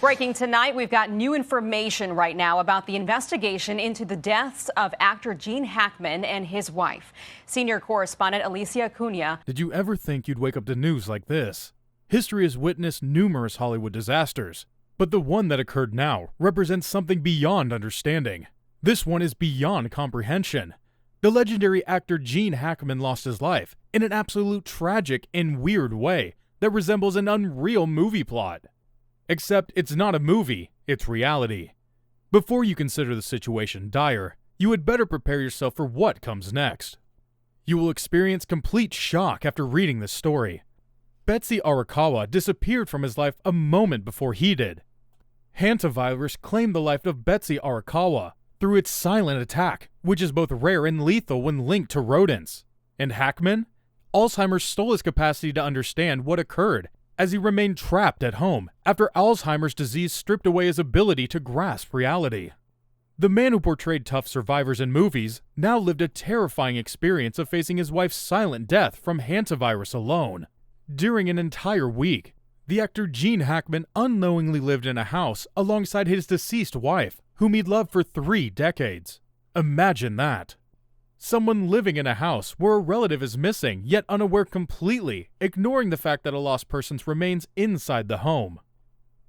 Breaking tonight, we've got new information right now about the investigation into the deaths of actor Gene Hackman and his wife. Senior correspondent Alicia Acuna. Did you ever think you'd wake up to news like this? History has witnessed numerous Hollywood disasters, but the one that occurred now represents something beyond understanding. This one is beyond comprehension. The legendary actor Gene Hackman lost his life in an absolute tragic and weird way that resembles an unreal movie plot. Except it's not a movie, it's reality. Before you consider the situation dire, you had better prepare yourself for what comes next. You will experience complete shock after reading this story. Betsy Arakawa disappeared from his life a moment before he did. Hantavirus claimed the life of Betsy Arakawa through its silent attack, which is both rare and lethal when linked to rodents. And Hackman? Alzheimer's stole his capacity to understand what occurred, as he remained trapped at home after Alzheimer's disease stripped away his ability to grasp reality. The man who portrayed tough survivors in movies now lived a terrifying experience of facing his wife's silent death from hantavirus alone. During an entire week, the actor Gene Hackman unknowingly lived in a house alongside his deceased wife, whom he'd loved for 3 decades. Imagine that. Someone living in a house where a relative is missing, yet unaware completely, ignoring the fact that a lost person's remains inside the home.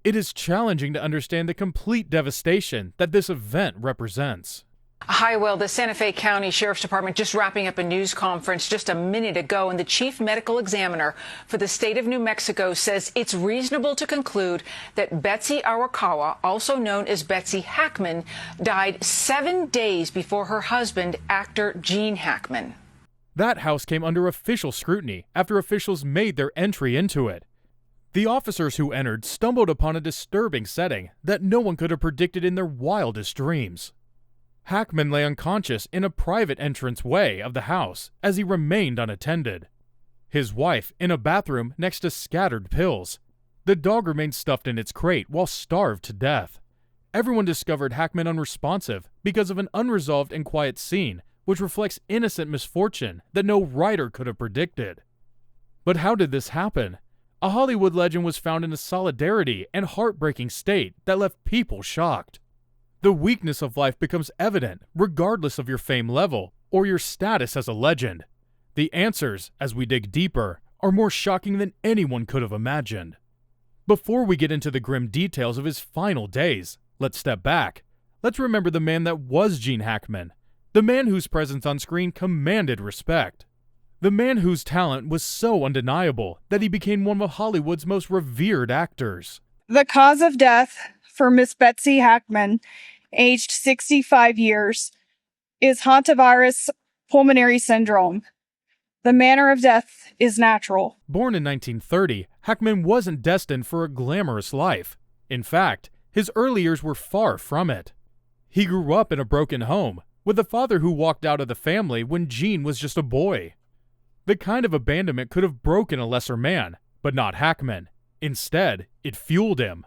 It is challenging to understand the complete devastation that this event represents. Hi, Will. The Santa Fe County Sheriff's Department just wrapping up a news conference just a minute ago, and the chief medical examiner for the state of New Mexico says it's reasonable to conclude that Betsy Arakawa, also known as Betsy Hackman, died 7 days before her husband, actor Gene Hackman. That house came under official scrutiny after officials made their entry into it. The officers who entered stumbled upon a disturbing setting that no one could have predicted in their wildest dreams. Hackman lay unconscious in a private entranceway of the house as he remained unattended. His wife in a bathroom next to scattered pills. The dog remained stuffed in its crate while starved to death. Everyone discovered Hackman unresponsive because of an unresolved and quiet scene which reflects innocent misfortune that no writer could have predicted. But how did this happen? A Hollywood legend was found in a solidarity and heartbreaking state that left people shocked. The weakness of life becomes evident regardless of your fame level or your status as a legend. The answers, as we dig deeper, are more shocking than anyone could have imagined. Before we get into the grim details of his final days, let's step back. Let's remember the man that was Gene Hackman, the man whose presence on screen commanded respect, the man whose talent was so undeniable that he became one of Hollywood's most revered actors. The cause of death for Miss Betsy Hackman, aged 65 years, is hantavirus pulmonary syndrome. The manner of death is natural. Born in 1930, Hackman wasn't destined for a glamorous life. In fact, his early years were far from it. He grew up in a broken home, with a father who walked out of the family when Gene was just a boy. The kind of abandonment could have broken a lesser man, but not Hackman. Instead, it fueled him.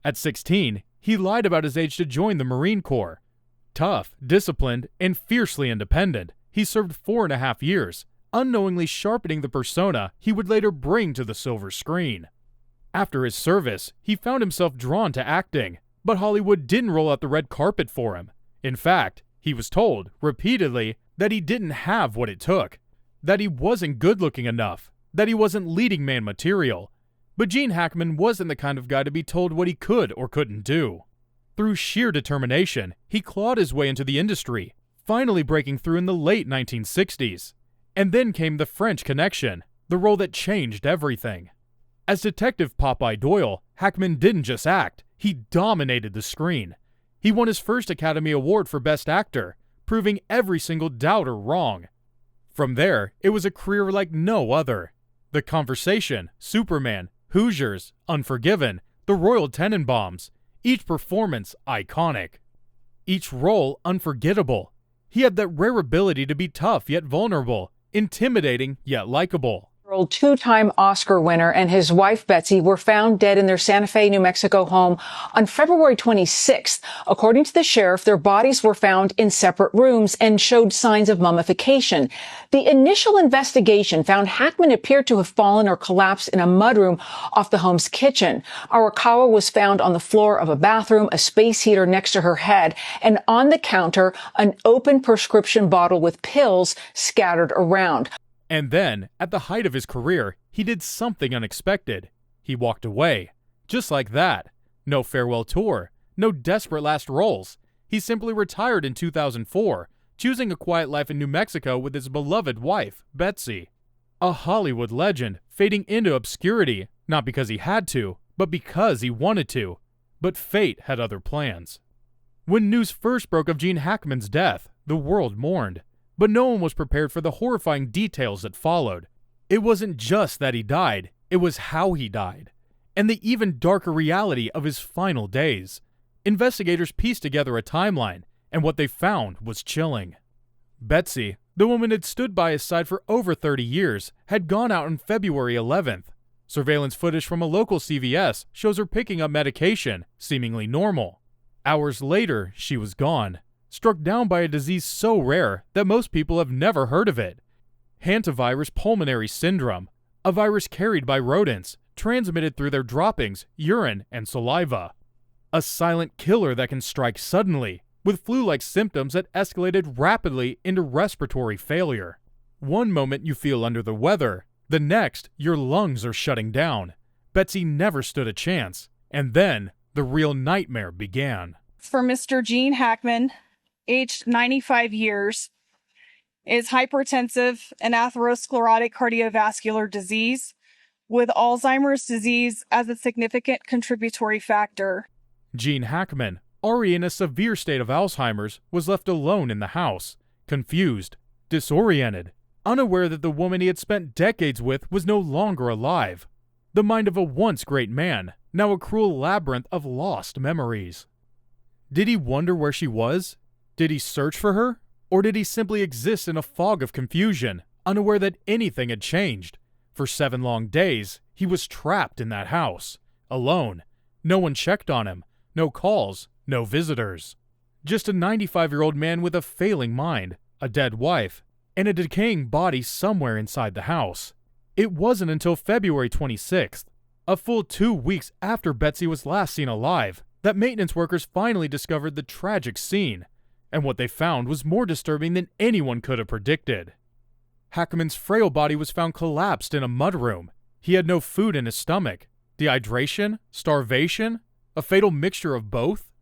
At 16, he lied about his age to join the Marine Corps. Tough, disciplined, and fiercely independent, he served 4.5 years, unknowingly sharpening the persona he would later bring to the silver screen. After his service, he found himself drawn to acting, but Hollywood didn't roll out the red carpet for him. In fact, he was told, repeatedly, that he didn't have what it took, that he wasn't good-looking enough, that he wasn't leading man material. But Gene Hackman wasn't the kind of guy to be told what he could or couldn't do. Through sheer determination, he clawed his way into the industry, finally breaking through in the late 1960s. And then came The French Connection, the role that changed everything. As Detective Popeye Doyle, Hackman didn't just act, he dominated the screen. He won his first Academy Award for Best Actor, proving every single doubter wrong. From there, it was a career like no other. The Conversation, Superman, Hoosiers, Unforgiven, The Royal Tenenbaums, each performance iconic. Each role unforgettable. He had that rare ability to be tough yet vulnerable, intimidating yet likable. Two-time Oscar winner and his wife, Betsy, were found dead in their Santa Fe, New Mexico home on February 26th. According to the sheriff, their bodies were found in separate rooms and showed signs of mummification. The initial investigation found Hackman appeared to have fallen or collapsed in a mudroom off the home's kitchen. Arakawa was found on the floor of a bathroom, a space heater next to her head, and on the counter, an open prescription bottle with pills scattered around. And then, at the height of his career, he did something unexpected. He walked away. Just like that. No farewell tour. No desperate last roles. He simply retired in 2004, choosing a quiet life in New Mexico with his beloved wife, Betsy. A Hollywood legend, fading into obscurity, not because he had to, but because he wanted to. But fate had other plans. When news first broke of Gene Hackman's death, the world mourned. But no one was prepared for the horrifying details that followed. It wasn't just that he died, it was how he died, and the even darker reality of his final days. Investigators pieced together a timeline, and what they found was chilling. Betsy, the woman had stood by his side for over 30 years, had gone out on February 11th. Surveillance footage from a local CVS shows her picking up medication, seemingly normal. Hours later, she was gone. Struck down by a disease so rare that most people have never heard of it. Hantavirus pulmonary syndrome, a virus carried by rodents, transmitted through their droppings, urine, and saliva. A silent killer that can strike suddenly, with flu-like symptoms that escalated rapidly into respiratory failure. One moment you feel under the weather, the next your lungs are shutting down. Betsy never stood a chance, and then the real nightmare began. For Mr. Gene Hackman, aged 95 years, is hypertensive and atherosclerotic cardiovascular disease with Alzheimer's disease as a significant contributory factor. Gene Hackman, already in a severe state of Alzheimer's, was left alone in the house, confused, disoriented, unaware that the woman he had spent decades with was no longer alive. The mind of a once great man, now a cruel labyrinth of lost memories. Did he wonder where she was? Did he search for her? Or did he simply exist in a fog of confusion, unaware that anything had changed? For 7 long days, he was trapped in that house, alone. No one checked on him, no calls, no visitors. Just a 95-year-old man with a failing mind, a dead wife, and a decaying body somewhere inside the house. It wasn't until February 26th, a full 2 weeks after Betsy was last seen alive, that maintenance workers finally discovered the tragic scene. And what they found was more disturbing than anyone could have predicted. Hackman's frail body was found collapsed in a mudroom. He had no food in his stomach. Dehydration? Starvation? A fatal mixture of both?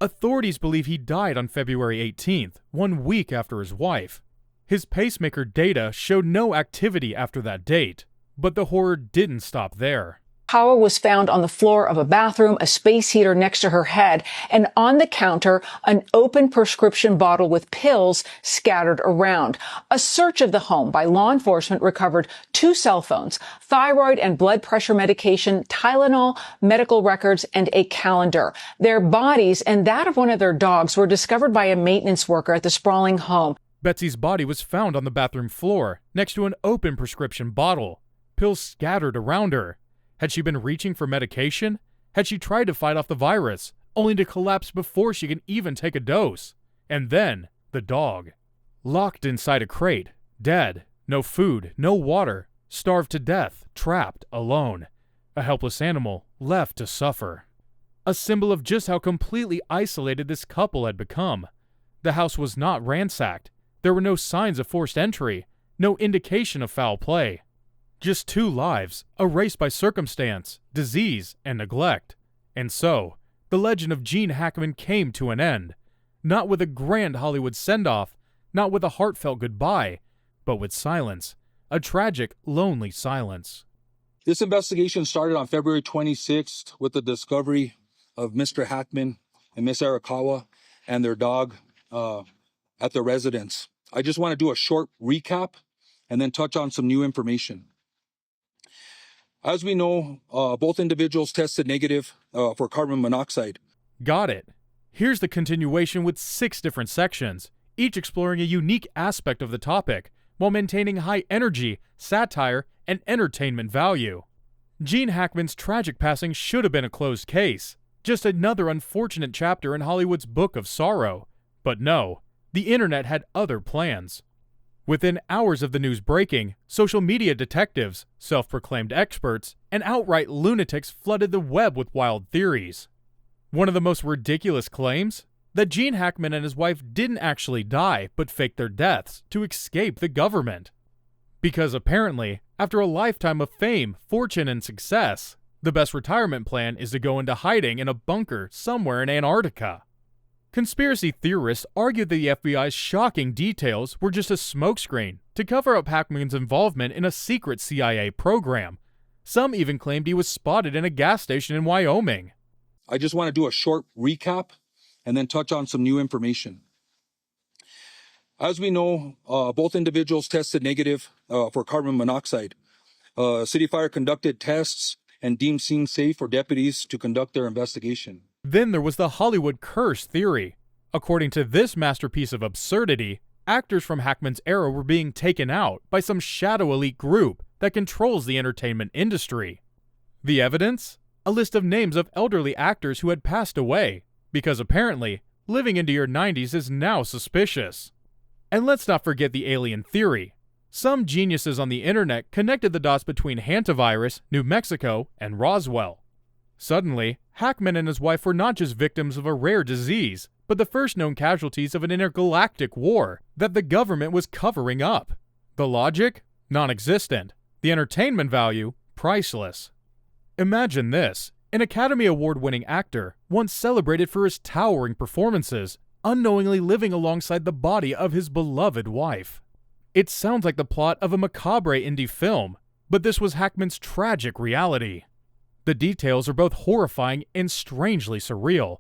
Authorities believe he died on February 18th, 1 week after his wife. His pacemaker data showed no activity after that date, but the horror didn't stop there. Arakawa was found on the floor of a bathroom, a space heater next to her head, and on the counter, an open prescription bottle with pills scattered around. A search of the home by law enforcement recovered 2 cell phones, thyroid and blood pressure medication, Tylenol, medical records, and a calendar. Their bodies and that of one of their dogs were discovered by a maintenance worker at the sprawling home. Betsy's body was found on the bathroom floor, next to an open prescription bottle. Pills scattered around her. Had she been reaching for medication? Had she tried to fight off the virus, only to collapse before she could even take a dose? And then, the dog. Locked inside a crate, dead, no food, no water, starved to death, trapped, alone. A helpless animal, left to suffer. A symbol of just how completely isolated this couple had become. The house was not ransacked. There were no signs of forced entry, no indication of foul play. Just 2 lives, erased by circumstance, disease, and neglect. And so, the legend of Gene Hackman came to an end. Not with a grand Hollywood send-off, not with a heartfelt goodbye, but with silence. A tragic, lonely silence. This investigation started on February 26th with the discovery of Mr. Hackman and Miss Arakawa and their dog at their residence. I just want to do a short recap and then touch on some new information. As we know, both individuals tested negative for carbon monoxide. Got it. Here's the continuation with 6 different sections, each exploring a unique aspect of the topic, while maintaining high energy, satire, and entertainment value. Gene Hackman's tragic passing should have been a closed case, just another unfortunate chapter in Hollywood's book of sorrow. But no, the internet had other plans. Within hours of the news breaking, social media detectives, self-proclaimed experts, and outright lunatics flooded the web with wild theories. One of the most ridiculous claims? That Gene Hackman and his wife didn't actually die, but faked their deaths to escape the government. Because apparently, after a lifetime of fame, fortune, and success, the best retirement plan is to go into hiding in a bunker somewhere in Antarctica. Conspiracy theorists argued that the FBI's shocking details were just a smokescreen to cover up Hackman's involvement in a secret CIA program. Some even claimed he was spotted in a gas station in Wyoming. I just want to do a short recap and then touch on some new information. As we know, both individuals tested negative for carbon monoxide. City Fire conducted tests and deemed scene safe for deputies to conduct their investigation. Then there was the Hollywood curse theory. According to this masterpiece of absurdity, actors from Hackman's era were being taken out by some shadow elite group that controls the entertainment industry. The evidence? A list of names of elderly actors who had passed away, because apparently, living into your 90s is now suspicious. And let's not forget the alien theory. Some geniuses on the internet connected the dots between hantavirus, New Mexico, and Roswell. Suddenly, Hackman and his wife were not just victims of a rare disease, but the first known casualties of an intergalactic war that the government was covering up. The logic? Non-existent. The entertainment value? Priceless. Imagine this. An Academy Award-winning actor, once celebrated for his towering performances, unknowingly living alongside the body of his beloved wife. It sounds like the plot of a macabre indie film, but this was Hackman's tragic reality. The details are both horrifying and strangely surreal.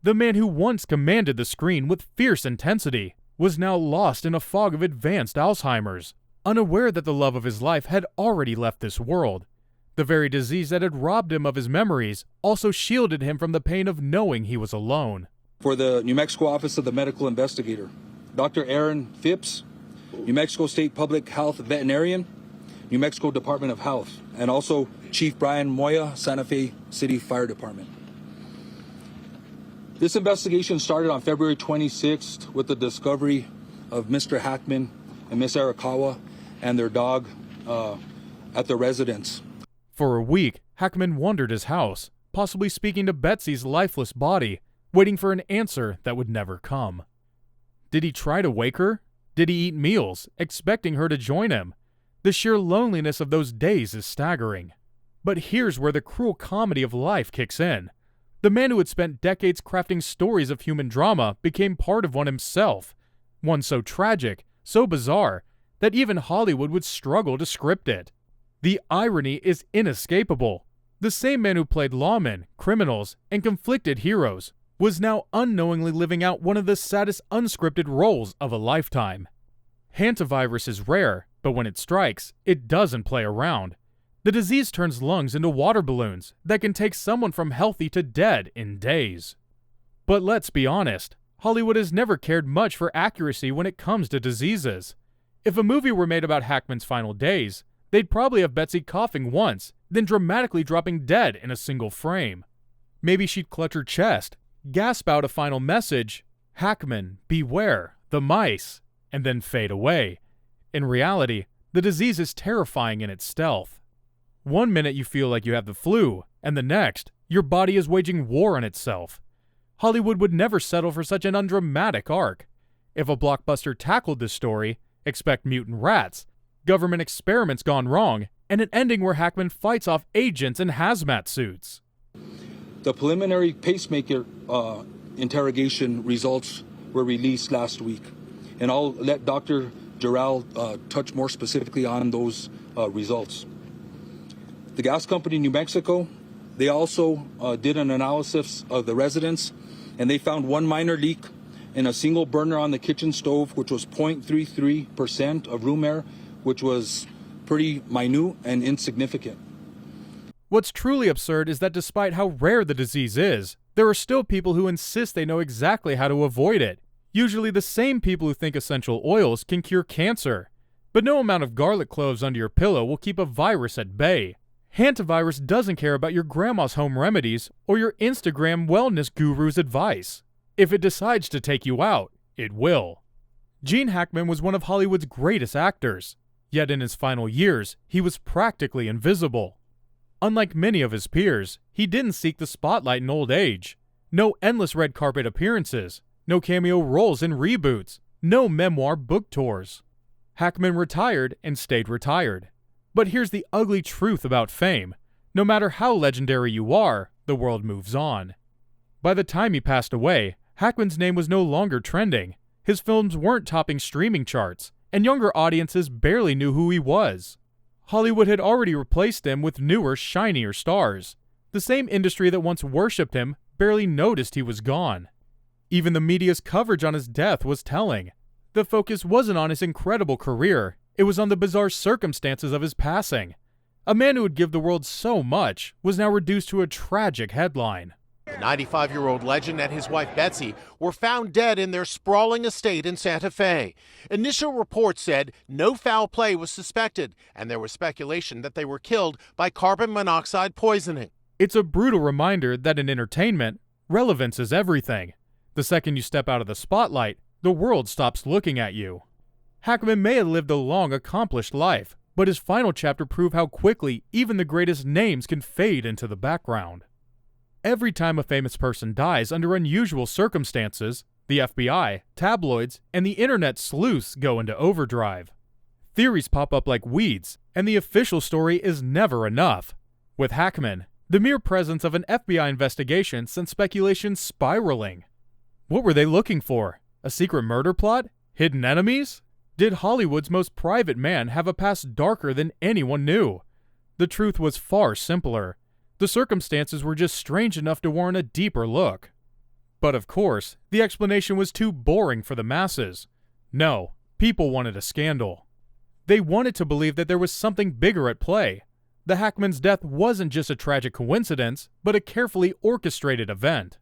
The man who once commanded the screen with fierce intensity was now lost in a fog of advanced Alzheimer's, unaware that the love of his life had already left this world. The very disease that had robbed him of his memories also shielded him from the pain of knowing he was alone. For the New Mexico Office of the Medical Investigator, Dr. Aaron Phipps, New Mexico State Public Health Veterinarian, New Mexico Department of Health, and also Chief Brian Moya, Santa Fe City Fire Department. This investigation started on February 26th with the discovery of Mr. Hackman and Miss Arakawa and their dog at their residence. For a week, Hackman wandered his house, possibly speaking to Betsy's lifeless body, waiting for an answer that would never come. Did he try to wake her? Did he eat meals, expecting her to join him? The sheer loneliness of those days is staggering. But here's where the cruel comedy of life kicks in. The man who had spent decades crafting stories of human drama became part of one himself. One so tragic, so bizarre, that even Hollywood would struggle to script it. The irony is inescapable. The same man who played lawmen, criminals, and conflicted heroes was now unknowingly living out one of the saddest unscripted roles of a lifetime. Hantavirus is rare, but when it strikes, it doesn't play around. The disease turns lungs into water balloons that can take someone from healthy to dead in days. But let's be honest, Hollywood has never cared much for accuracy when it comes to diseases. If a movie were made about Hackman's final days, they'd probably have Betsy coughing once, then dramatically dropping dead in a single frame. Maybe she'd clutch her chest, gasp out a final message, "Hackman, beware, the mice," and then fade away. In reality, the disease is terrifying in its stealth. One minute you feel like you have the flu, and the next, your body is waging war on itself. Hollywood would never settle for such an undramatic arc. If a blockbuster tackled this story, expect mutant rats, government experiments gone wrong, and an ending where Hackman fights off agents in hazmat suits. The preliminary pacemaker interrogation results were released last week, and I'll let Dr. Giral touch more specifically on those results. The gas company New Mexico, they also did an analysis of the residence, and they found one minor leak in a single burner on the kitchen stove, which was 0.33% of room air, which was pretty minute and insignificant. What's truly absurd is that despite how rare the disease is, there are still people who insist they know exactly how to avoid it. Usually the same people who think essential oils can cure cancer. But no amount of garlic cloves under your pillow will keep a virus at bay. Hantavirus doesn't care about your grandma's home remedies or your Instagram wellness guru's advice. If it decides to take you out, it will. Gene Hackman was one of Hollywood's greatest actors, yet in his final years, he was practically invisible. Unlike many of his peers, he didn't seek the spotlight in old age. No endless red carpet appearances, no cameo roles in reboots, no memoir book tours. Hackman retired and stayed retired. But here's the ugly truth about fame. No matter how legendary you are, the world moves on. By the time he passed away, Hackman's name was no longer trending. His films weren't topping streaming charts, and younger audiences barely knew who he was. Hollywood had already replaced him with newer, shinier stars. The same industry that once worshipped him barely noticed he was gone. Even the media's coverage on his death was telling. The focus wasn't on his incredible career, it was on the bizarre circumstances of his passing. A man who would give the world so much was now reduced to a tragic headline. The 95-year-old legend and his wife Betsy were found dead in their sprawling estate in Santa Fe. Initial reports said no foul play was suspected, and there was speculation that they were killed by carbon monoxide poisoning. It's a brutal reminder that in entertainment, relevance is everything. The second you step out of the spotlight, the world stops looking at you. Hackman may have lived a long, accomplished life, but his final chapter proved how quickly even the greatest names can fade into the background. Every time a famous person dies under unusual circumstances, the FBI, tabloids, and the internet sleuths go into overdrive. Theories pop up like weeds, and the official story is never enough. With Hackman, the mere presence of an FBI investigation sent speculation spiraling. What were they looking for? A secret murder plot? Hidden enemies? Did Hollywood's most private man have a past darker than anyone knew? The truth was far simpler. The circumstances were just strange enough to warrant a deeper look. But of course, the explanation was too boring for the masses. No, people wanted a scandal. They wanted to believe that there was something bigger at play. The Hackman's death wasn't just a tragic coincidence, but a carefully orchestrated event.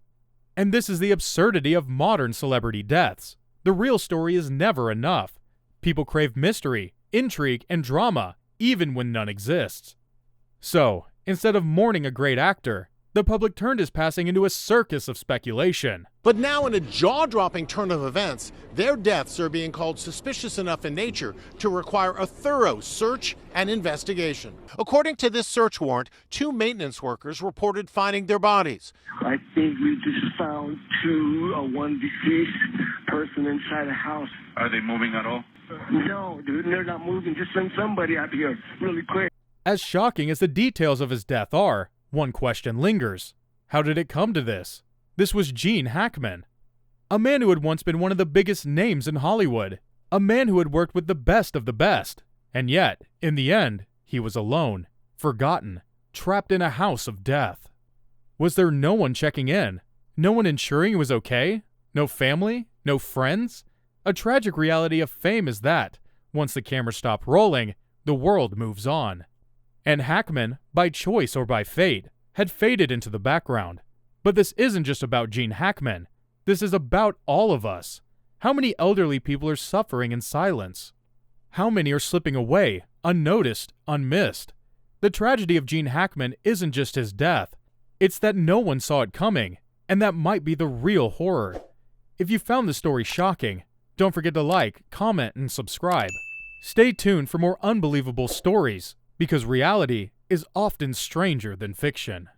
And this is the absurdity of modern celebrity deaths. The real story is never enough. People crave mystery, intrigue, and drama, even when none exists. So, instead of mourning a great actor, the public turned his passing into a circus of speculation. But now, in a jaw-dropping turn of events, their deaths are being called suspicious enough in nature to require a thorough search and investigation. According to this search warrant, 2 maintenance workers reported finding their bodies. I think we just found one deceased person inside a house. Are they moving at all? No, dude, they're not moving. Just send somebody out here really quick. As shocking as the details of his death are, one question lingers. How did it come to this? This was Gene Hackman, a man who had once been one of the biggest names in Hollywood, a man who had worked with the best of the best, and yet, in the end, he was alone, forgotten, trapped in a house of death. Was there no one checking in? No one ensuring he was okay? No family? No friends? A tragic reality of fame is that, once the cameras stop rolling, the world moves on. And Hackman, by choice or by fate, had faded into the background. But this isn't just about Gene Hackman. This is about all of us. How many elderly people are suffering in silence? How many are slipping away, unnoticed, unmissed? The tragedy of Gene Hackman isn't just his death. It's that no one saw it coming, and that might be the real horror. If you found the story shocking, don't forget to like, comment, and subscribe. Stay tuned for more unbelievable stories, because reality is often stranger than fiction.